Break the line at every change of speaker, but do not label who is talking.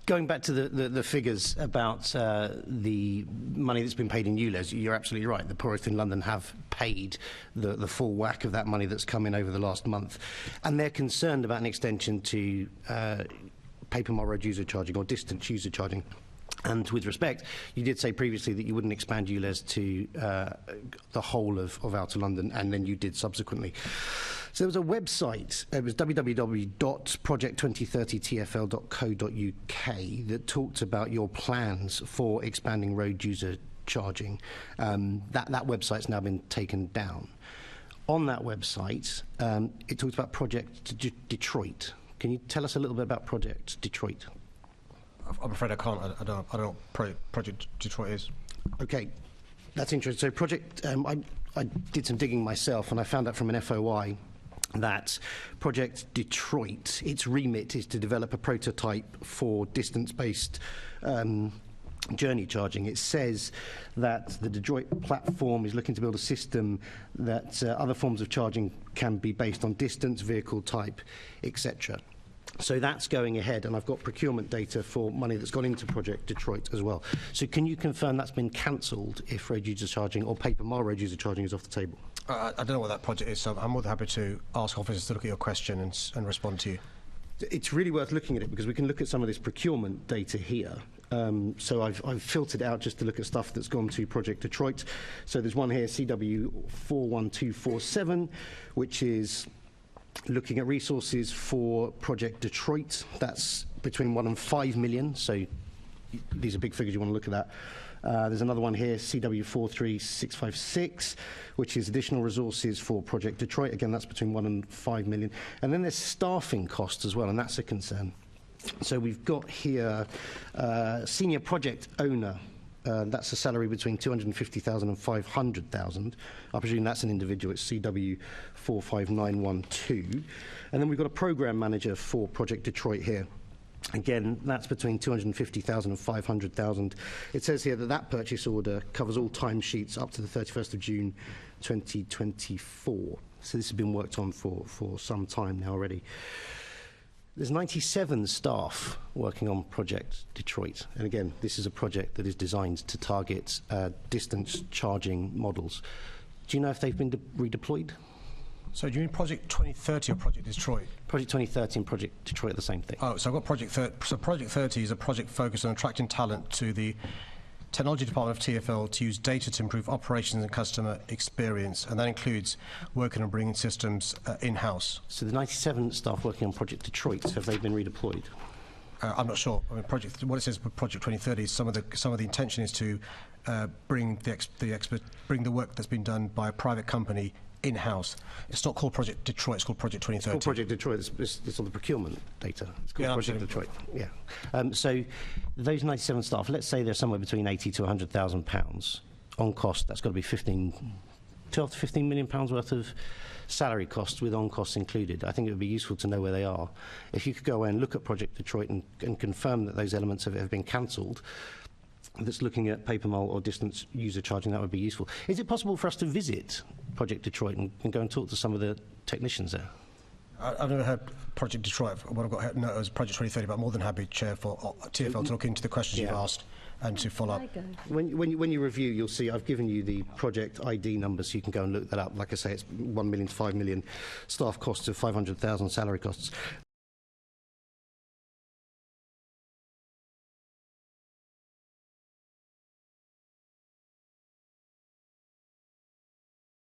Going back to the figures about the money that's been paid in ULEZ, you're absolutely right. The poorest in London have paid the full whack of that money that's come in over the last month. And they're concerned about an extension to paper mile road user charging or distance user charging. And with respect, you did say previously that you wouldn't expand ULEZ to the whole of Outer London, and then you did subsequently. So there was a website, it was www.project2030tfl.co.uk, that talked about your plans for expanding road user charging. That website's now been taken down. On that website, it talks about Project Detroit. Can you tell us a little bit about Project Detroit?
I'm afraid I can't. I don't know what Project Detroit is. Okay,
that's interesting. So Project, I did some digging myself, and I found out from an FOI that Project Detroit, its remit is to develop a prototype for distance-based journey charging. It says that the Detroit platform is looking to build a system that other forms of charging can be based on distance, vehicle type, etc. So that's going ahead, and I've got procurement data for money that's gone into Project Detroit as well. So can you confirm that's been cancelled if road user charging or paper mile road user charging is off the table?
I don't know what that project is, so I'm more than happy to ask officers to look at your question and respond to you.
It's really worth looking at it because we can look at some of this procurement data here. So I've filtered out just to look at stuff that's gone to Project Detroit. So there's one here, CW41247, which is looking at resources for Project Detroit. That's between 1 and 5 million, so these are big figures, you want to look at that. There's another one here, CW43656, which is additional resources for Project Detroit. Again, that's between 1 and 5 million. And then there's staffing costs as well, and that's a concern. So we've got here senior project owner. That's a salary between 250,000 and 500,000. I presume that's an individual. It's CW45912. And then we've got a program manager for Project Detroit here. Again, that's between 250,000 and 500,000. It says here that that purchase order covers all timesheets up to the 31st of June 2024. So this has been worked on for some time now already. There's 97 staff working on Project Detroit. And again, this is a project that is designed to target distance charging models. Do you know if they've been redeployed?
So do you mean Project 2030 or Project Detroit?
Project 2030 and Project Detroit are the same thing.
Oh, so I've got Project 30. So Project 30 is a project focused on attracting talent to the Technology Department of TfL to use data to improve operations and customer experience, and that includes working on bringing systems in-house.
So the 97 staff working on Project Detroit, have they been redeployed?
I'm not sure. I mean, what it says for Project 2030 is some of the intention is to bring the work that's been done by a private company in-house. It's not called Project Detroit, it's called Project 2030.
It's called Project Detroit, it's all the procurement data. It's called Project Detroit, yeah. So those 97 staff, let's say they're somewhere between 80 to 100,000 pounds on cost. That's got to be 12 to 15 million pounds worth of salary costs with on costs included. I think it would be useful to know where they are. If you could go away and look at Project Detroit and confirm that those elements of it have been cancelled, that's looking at paper mile or distance user charging, that would be useful. Is it possible for us to visit Project Detroit and go and talk to some of the technicians there?
I've never heard Project Detroit. What I've got no, it was Project 2030, but I'm more than happy, Chair, for TfL to look into the questions you've asked and to follow up.
When you review, you'll see I've given you the project ID number, so you can go and look that up. Like I say, it's 1 million to 5 million, staff costs of 500,000, salary costs.